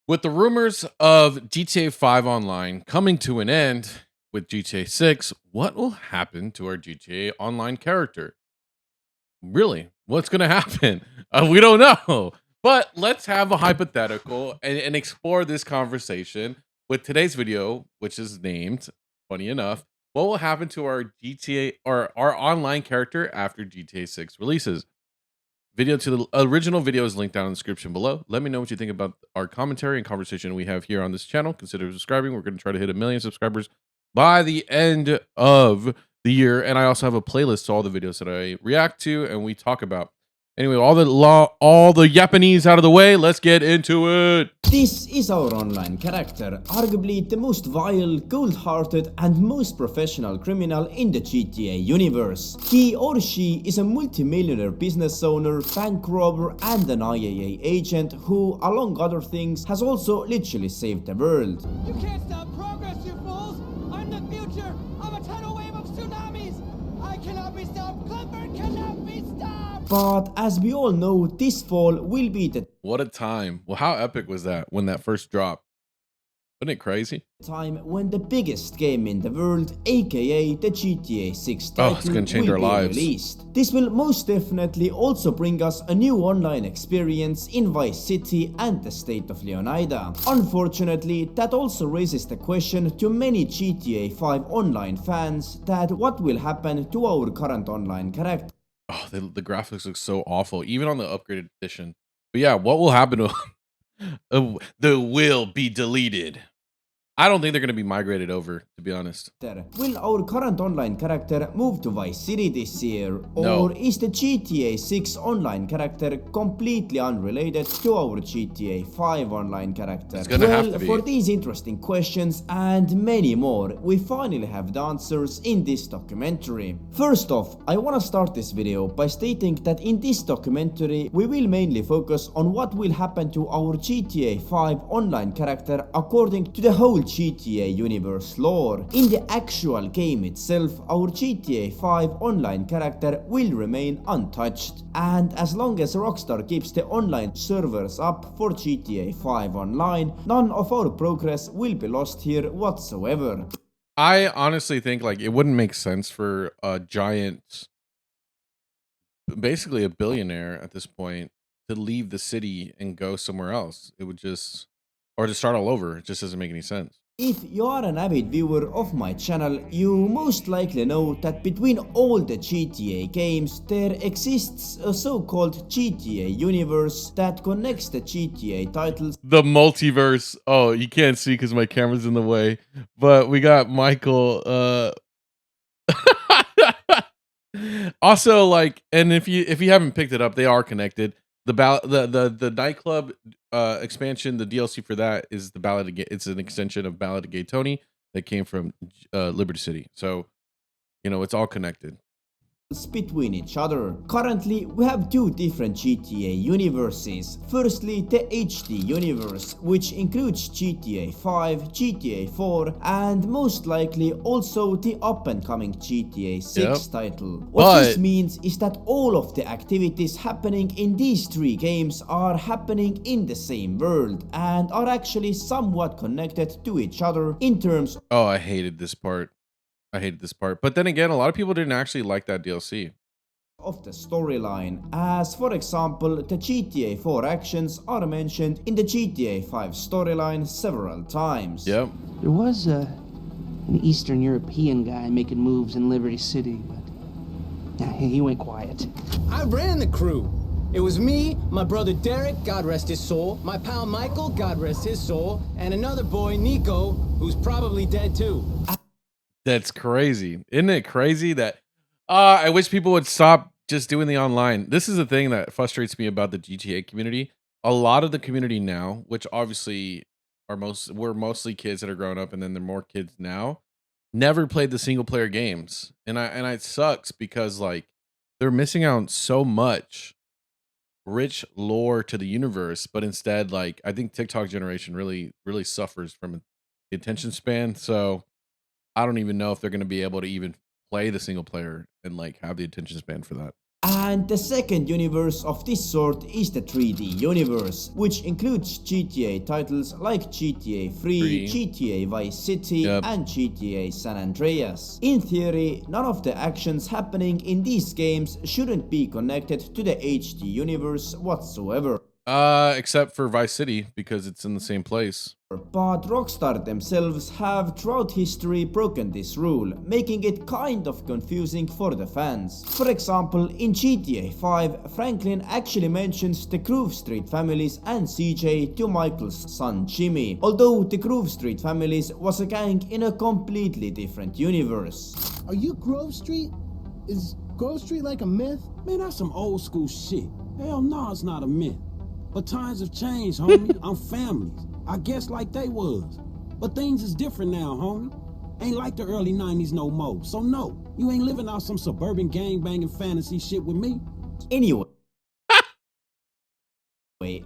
With the rumors of GTA 5 Online coming to an end with GTA 6, what will happen to our GTA Online character? Really, what's going to happen? We don't know. But let's have a hypothetical and explore this conversation with today's video, which is named, funny enough, what will happen to our GTA or our online character after GTA 6 releases? Video to the original video is linked down in the description below. Let me know what you think about our commentary and conversation we have here on this channel. Consider subscribing. We're going to try to hit 1 million subscribers by the end of the year. And I also have a playlist to all the videos that I react to and we talk about. Anyway, all the Japanese out of the way. Let's get into it. This is our online character, arguably the most vile, cold-hearted and most professional criminal in the GTA universe. He or she is a multimillionaire business owner, bank robber and an IAA agent who, among other things, has also literally saved the world. You can't stop progress, you fools! I'm the future! I'm a tidal wave of tsunamis! I cannot be stopped! Clifford cannot be stopped! But as we all know, this fall will be the What a time. Well, how epic was that when that first dropped? Wasn't it crazy? time when the biggest game in the world, aka the GTA 6 title, it's gonna change will our be lives. released. This will most definitely also bring us a new online experience in Vice City and the state of Leonida. Unfortunately, that also raises the question to many GTA 5 online fans that what will happen to our current online character. Oh, the graphics look so awful, even on the upgraded edition. But yeah, what will happen to the will be deleted? I don't think they're going to be migrated over, to be honest. Will our current online character move to Vice City this year? No. Or is the GTA 6 online character completely unrelated to our GTA 5 online character? It's gonna have to be. For these interesting questions and many more, we finally have the answers in this documentary. First off, I want to start this video by stating that in this documentary, we will mainly focus on what will happen to our GTA 5 online character according to the whole GTA universe lore. In the actual game itself, our GTA 5 online character will remain untouched, and as long as Rockstar keeps the online servers up for GTA 5 online, none of our progress will be lost here whatsoever. I honestly think like it wouldn't make sense for a giant, basically a billionaire at this point, to leave the city and go somewhere else. It would just, or to start all over. It just doesn't make any sense. If you are an avid viewer of my channel, you most likely know that between all the GTA games, there exists a so-called GTA universe that connects the GTA titles. The multiverse. Oh, you can't see because my camera's in the way, but we got Michael. Also, like, and if you haven't picked it up, they are connected. The nightclub expansion, the DLC for that is the Ballad of it's an extension of Ballad of Gay Tony that came from Liberty City. So, you know, it's all connected Between each other. Currently, we have two different GTA universes. Firstly, the HD universe, which includes GTA 5, GTA 4, and most likely also the up-and-coming GTA 6 title. What this means is that all of the activities happening in these three games are happening in the same world and are actually somewhat connected to each other in terms. Oh, I hated this part. But then again, a lot of people didn't actually like that DLC. Of the storyline, as for example, the GTA 4 actions are mentioned in the GTA 5 storyline several times. Yep. There was an Eastern European guy making moves in Liberty City, but he went quiet. I ran the crew. It was me, my brother Derek, God rest his soul, my pal Michael, God rest his soul, and another boy, Nico, who's probably dead too. That's crazy. Isn't it crazy that I wish people would stop just doing the online. This is the thing that frustrates me about the GTA community. A lot of the community now, which obviously we're mostly kids that are growing up and then there are more kids now, never played the single player games. And it sucks because like they're missing out on so much rich lore to the universe, but instead like I think TikTok generation really suffers from the attention span. So I don't even know if they're going to be able to even play the single player and like have the attention span for that. And the second universe of this sort is the 3D universe, which includes GTA titles like GTA 3, GTA Vice City, and GTA San Andreas. In theory, none of the actions happening in these games shouldn't be connected to the HD universe whatsoever. Except for Vice City, because it's in the same place. But Rockstar themselves have throughout history broken this rule, making it kind of confusing for the fans. For example, in GTA 5, Franklin actually mentions the Grove Street families and CJ to Michael's son Jimmy, although the Grove Street families was a gang in a completely different universe. Are you Grove Street? Is Grove Street like a myth? Man, that's some old school shit. Hell no, it's not a myth. But times have changed, homie. I'm families. I guess like they was. But things is different now, homie. Ain't like the early 90s no more. So no, you ain't living out some suburban gangbanging fantasy shit with me. Anyway,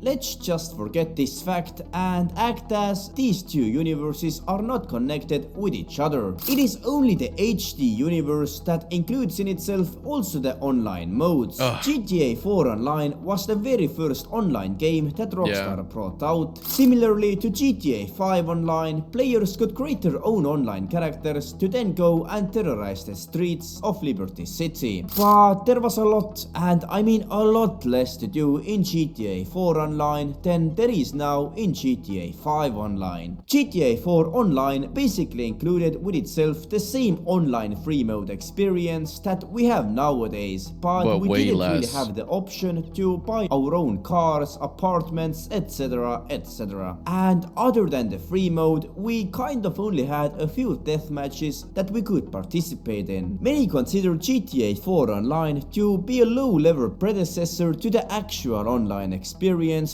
let's just forget this fact and act as these two universes are not connected with each other. It is only the HD universe that includes in itself also the online modes. GTA 4 Online was the very first online game that Rockstar brought out. Similarly to GTA 5 Online, players could create their own online characters to then go and terrorize the streets of Liberty City. But there was a lot, and I mean a lot less to do in GTA 4 Online than there is now in GTA 5 Online. GTA 4 Online basically included with itself the same online free mode experience that we have nowadays, but we didn't really have the option to buy our own cars, apartments, etc, etc. And other than the free mode, we kind of only had a few death matches that we could participate in. Many consider GTA 4 Online to be a low-level predecessor to the actual online experience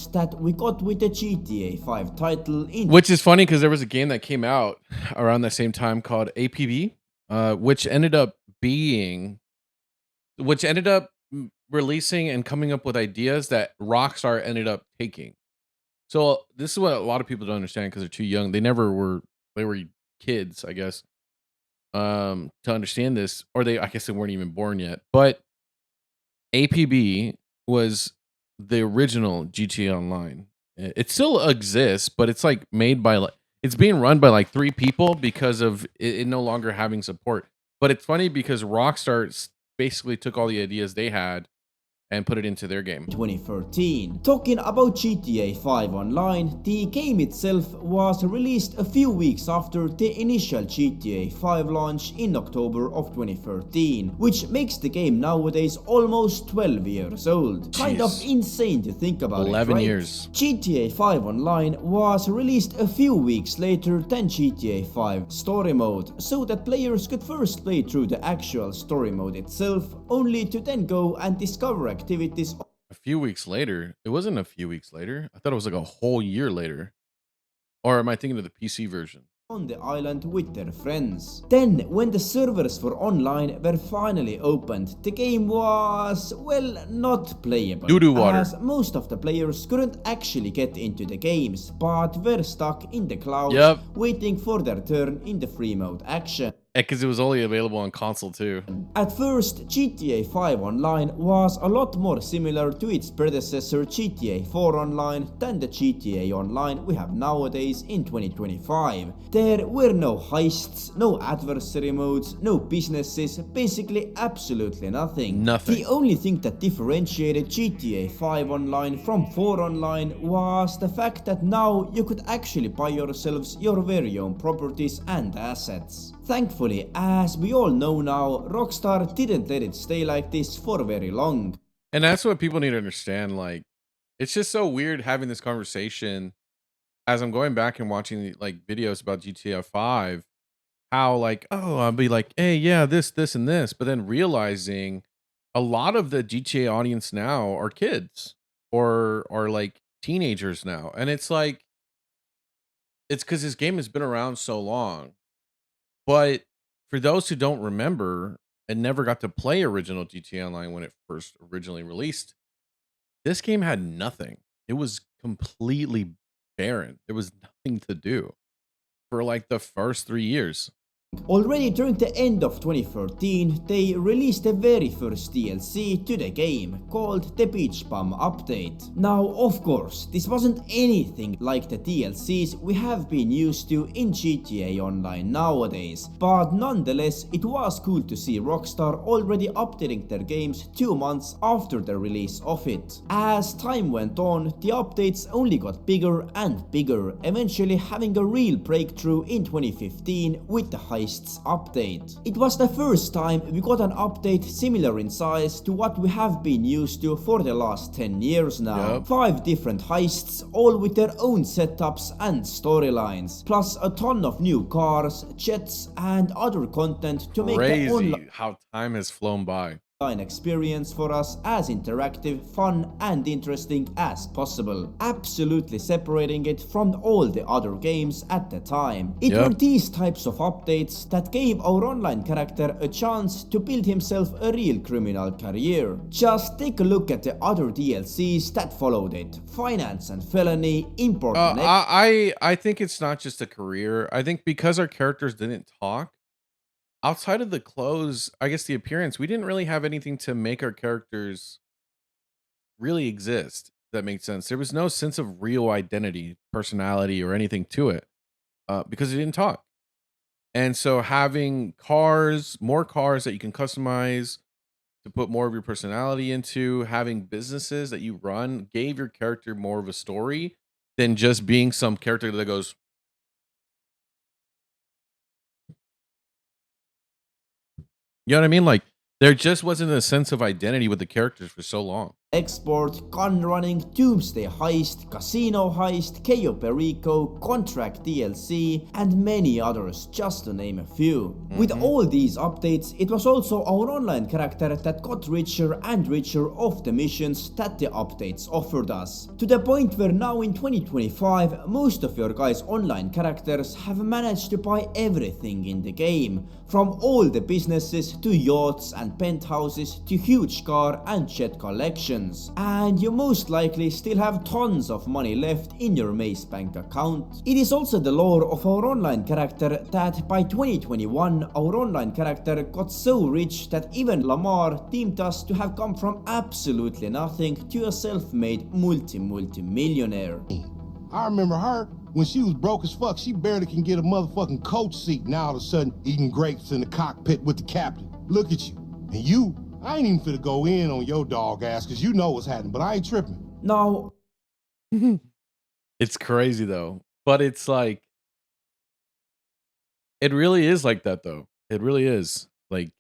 that we got with the GTA 5 title in. Which is funny because there was a game that came out around the same time called APB, which ended up releasing and coming up with ideas that Rockstar ended up taking. So this is what a lot of people don't understand because they're too young. They were kids, I guess, to understand this, or I guess they weren't even born yet. But APB was the original GTA Online. It still exists, but it's like made by it's being run by like 3 people because of it no longer having support. But it's funny because Rockstar basically took all the ideas they had and put it into their game. 2013. Talking about GTA 5 Online, the game itself was released a few weeks after the initial GTA 5 launch in October of 2013, which makes the game nowadays almost 12 years old. Kind of insane to think about 11 it, right? years. GTA 5 Online was released a few weeks later than GTA 5 Story Mode, so that players could first play through the actual story mode itself, only to then go and discover activities. A few weeks later? It wasn't a few weeks later. I thought it was like a whole year later. Or am I thinking of the PC version? On the island with their friends. Then, when the servers for online were finally opened, the game was, well, not playable. Doo-doo water. As most of the players couldn't actually get into the games, but were stuck in the clouds, waiting for their turn in the free mode action. Because it was only available on console too. At first, GTA 5 Online was a lot more similar to its predecessor GTA 4 Online than the GTA Online we have nowadays in 2025. There were no heists, no adversary modes, no businesses, basically absolutely nothing. The only thing that differentiated GTA 5 Online from 4 Online was the fact that now you could actually buy yourselves your very own properties and assets. Thankfully, as we all know now, Rockstar didn't let it stay like this for very long. And that's what people need to understand. Like, it's just so weird having this conversation as I'm going back and watching like videos about GTA 5, how like, oh, I'll be like, hey, yeah, this, and this, but then realizing a lot of the GTA audience now are kids or like teenagers now. And it's like, it's because this game has been around so long. But for those who don't remember and never got to play original GTA Online when it first originally released, this game had nothing. It was completely barren. There was nothing to do for like the first 3 years. Already during the end of 2013, they released the very first DLC to the game, called the Beach Bum Update. Now, of course, this wasn't anything like the DLCs we have been used to in GTA Online nowadays, but nonetheless, it was cool to see Rockstar already updating their games 2 months after the release of it. As time went on, the updates only got bigger and bigger, eventually having a real breakthrough in 2015 with the Heists update. It was the first time we got an update similar in size to what we have been used to for the last 10 years now. Yep. 5 different heists, all with their own setups and storylines, plus a ton of new cars, jets, and other content to make the Crazy how time has flown by. experience for us as interactive, fun, and interesting as possible, absolutely separating it from all the other games at the time. It were these types of updates that gave our online character a chance to build himself a real criminal career. Just take a look at the other DLCs that followed it: Finance and Felony, Import and I think it's not just a career. I think because our characters didn't talk, outside of the clothes, I guess the appearance, we didn't really have anything to make our characters really exist. If that makes sense. There was no sense of real identity, personality, or anything to it because it didn't talk. And so having cars, more cars that you can customize to put more of your personality into, having businesses that you run, gave your character more of a story than just being some character that goes, you know what I mean? Like, there just wasn't a sense of identity with the characters for so long. Export, Gun Running, Doomsday Heist, Casino Heist, Cayo Perico, Contract DLC, and many others, just to name a few. With all these updates, it was also our online character that got richer and richer of the missions that the updates offered us. To the point where now in 2025, most of your guys' online characters have managed to buy everything in the game, from all the businesses to yachts and penthouses to huge car and jet collections. And you most likely still have tons of money left in your Maze Bank account. It is also the lore of our online character that by 2021 our online character got so rich that even Lamar deemed us to have come from absolutely nothing to a self-made multi-millionaire. I remember her when she was broke as fuck. She barely can get a motherfucking coach seat. Now all of a sudden eating grapes in the cockpit with the captain. Look at you. And you, I ain't even finna go in on your dog ass because you know what's happening, but I ain't tripping. Now, It's crazy though. But it's like, it really is like that though. It really is like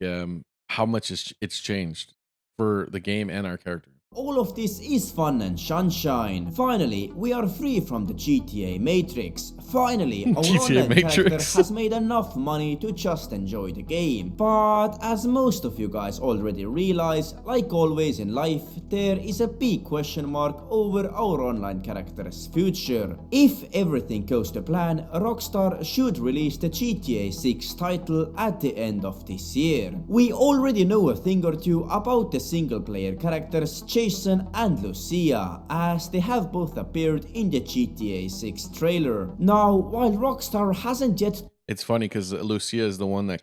how much it's changed for the game and our character. all of this is fun and sunshine. Finally, we are free from the GTA Matrix. Finally, our GTA online character Matrix. has made enough money to just enjoy the game. But as most of you guys already realize, like always in life, there is a big question mark over our online character's future. If everything goes to plan, Rockstar should release the GTA 6 title at the end of this year. We already know a thing or two about the single player characters Jason and Lucia, as they have both appeared in the GTA 6 trailer. Now, while Rockstar hasn't yet It's funny because Lucia is the one that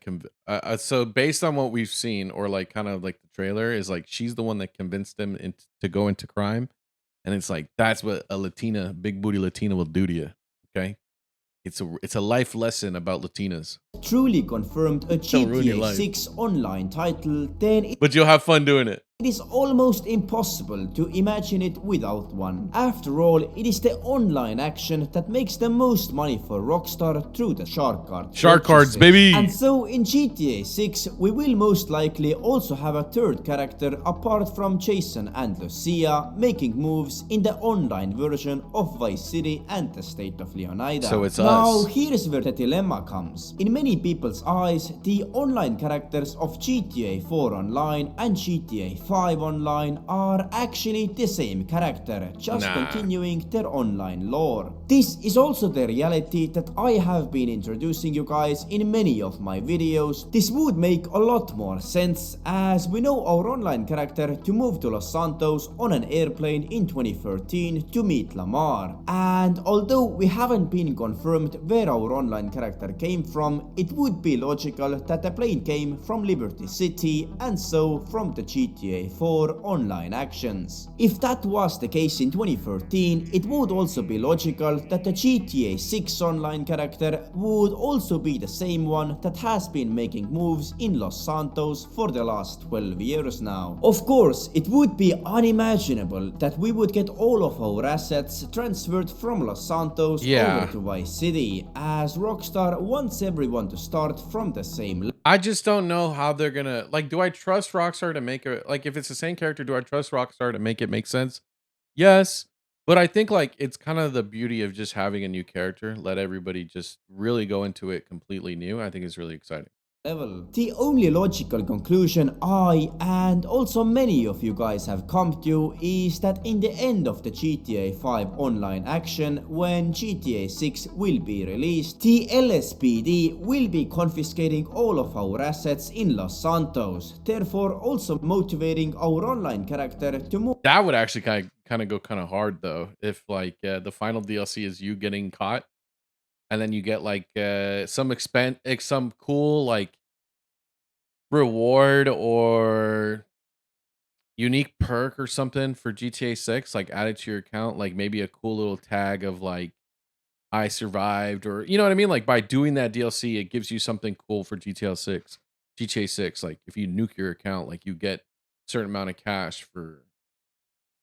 so based on what we've seen, or like kind of like the trailer, is like she's the one that convinced them to go into crime, and it's like that's what a Latina, big booty Latina, will do to you. Okay, it's a life lesson about Latinas. truly confirmed a GTA 6 online title, then But you'll have fun doing it. it is almost impossible to imagine it without one. After all, it is the online action that makes the most money for Rockstar through the shark card Shark cards, purchases. baby! And so in GTA 6, we will most likely also have a third character apart from Jason and Lucia making moves in the online version of Vice City and the state of Leonida. So it's now, us. here is where the dilemma comes. In many people's eyes, the online characters of GTA 4 Online and GTA 5 Online are actually the same character, just Nah. continuing their online lore. This is also the reality that I have been introducing you guys in many of my videos. This would make a lot more sense, as we know our online character to move to Los Santos on an airplane in 2013 to meet Lamar. And although we haven't been confirmed where our online character came from, it would be logical that the plane came from Liberty City and so from the GTA 4 online actions. If that was the case in 2013, it would also be logical that the GTA 6 online character would also be the same one that has been making moves in Los Santos for the last 12 years now. Of course, it would be unimaginable that we would get all of our assets transferred from Los Santos over to Vice City, as Rockstar wants everyone to start from the same level. I just don't know how they're gonna, like, do I trust Rockstar to make a, like, if it's the same character, do I trust Rockstar to make it make sense? Yes. But I think, like, it's kind of the beauty of just having a new character. Let everybody just really go into it completely new. I think it's really exciting. The only logical conclusion I and also many of you guys have come to is that in the end of the GTA 5 online action, when GTA 6 will be released, the LSPD will be confiscating all of our assets in Los Santos, therefore also motivating our online character to move. That would actually kind of go kind of hard though, if like the final DLC is you getting caught, and then you get like some cool like reward or unique perk or something for GTA 6, like added to your account, like maybe a cool little tag of like I survived, or you know what I mean? Like by doing that DLC, it gives you something cool for GTA 6. GTA 6, like if you nuke your account, like you get a certain amount of cash for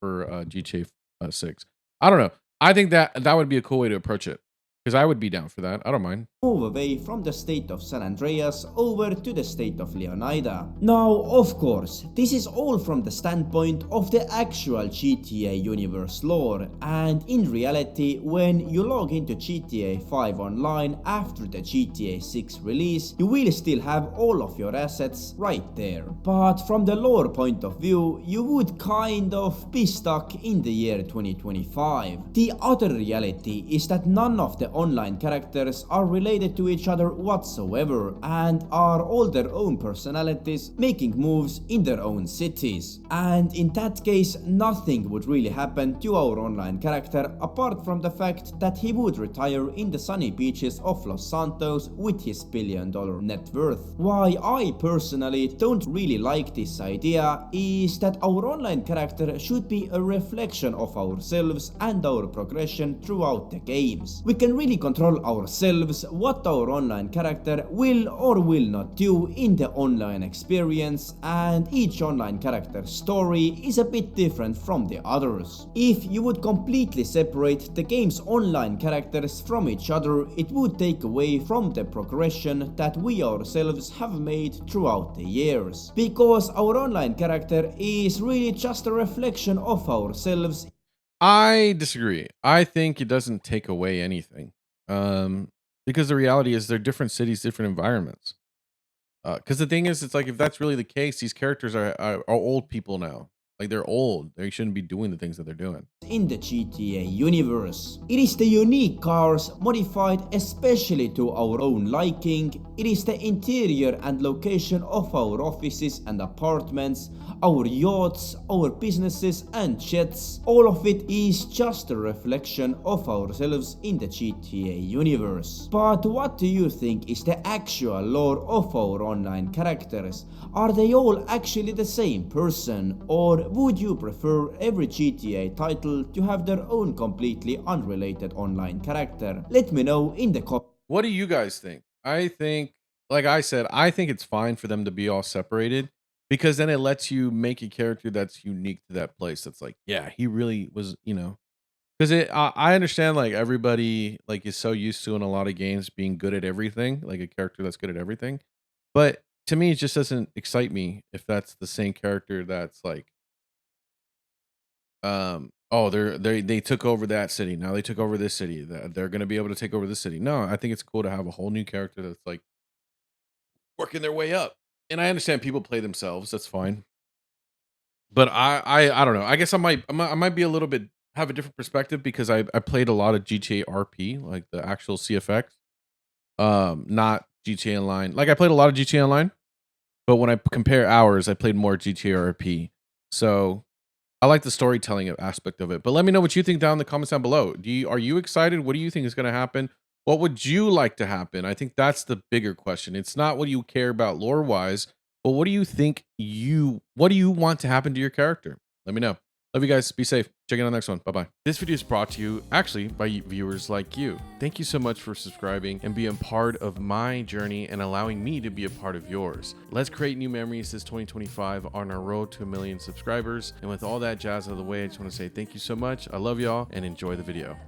GTA 6. I don't know. I think that would be a cool way to approach it, because I would be down for that. I don't mind. Move away from the state of San Andreas over to the state of Leonida. Now, of course, this is all from the standpoint of the actual GTA universe lore, and in reality, when you log into GTA 5 online after the GTA 6 release, you will still have all of your assets right there. But from the lore point of view, you would kind of be stuck in the year 2025. The other reality is that none of the online characters are related to each other whatsoever and are all their own personalities making moves in their own cities. And in that case, nothing would really happen to our online character apart from the fact that he would retire in the sunny beaches of Los Santos with his $1 billion net worth. Why I personally don't really like this idea is that our online character should be a reflection of ourselves and our progression throughout the games. We can really control ourselves, what our online character will or will not do in the online experience, and each online character's story is a bit different from the others. If you would completely separate the game's online characters from each other, it would take away from the progression that we ourselves have made throughout the years, because our online character is really just a reflection of ourselves. I disagree. I think it doesn't take away anything. Because the reality is they're different cities, different environments. Because the thing is, it's like if that's really the case, these characters are old people now. Like they're old. They shouldn't be doing the things that they're doing. In the GTA universe, it is the unique cars modified especially to our own liking. It is the interior and location of our offices and apartments, our yachts, our businesses and jets. All of it is just a reflection of ourselves in the GTA universe. But what do you think is the actual lore of our online characters? Are they all actually the same person, or would you prefer every GTA title to have their own completely unrelated online character? Let me know in the comments. What do you guys think? I think, like I said, I think it's fine for them to be all separated, because then it lets you make a character that's unique to that place. That's like, yeah, he really was, because I understand like everybody like is so used to in a lot of games being good at everything, like a character that's good at everything. But to me, it just doesn't excite me if that's the same character that's like, oh, they took over that city. Now they took over this city. They're going to be able to take over this city. No, I think it's cool to have a whole new character that's like working their way up. And I understand people play themselves. That's fine. But I don't know. I guess I might be a little bit have a different perspective because I played a lot of GTA RP, like the actual CFX, not GTA Online. Like I played a lot of GTA Online, but when I compare hours, I played more GTA RP. So I like the storytelling aspect of it. But let me know what you think down in the comments down below. Are you excited? What do you think is going to happen? What would you like to happen? I think that's the bigger question. It's not what you care about lore wise, but what do you think what do you want to happen to your character? Let me know. Love you guys. Be safe. Check you on the next one. Bye-bye. This video is brought to you actually by viewers like you. Thank you so much for subscribing and being part of my journey and allowing me to be a part of yours. Let's create new memories this 2025 on our road to 1 million subscribers. And with all that jazz out of the way, I just want to say thank you so much. I love y'all and enjoy the video.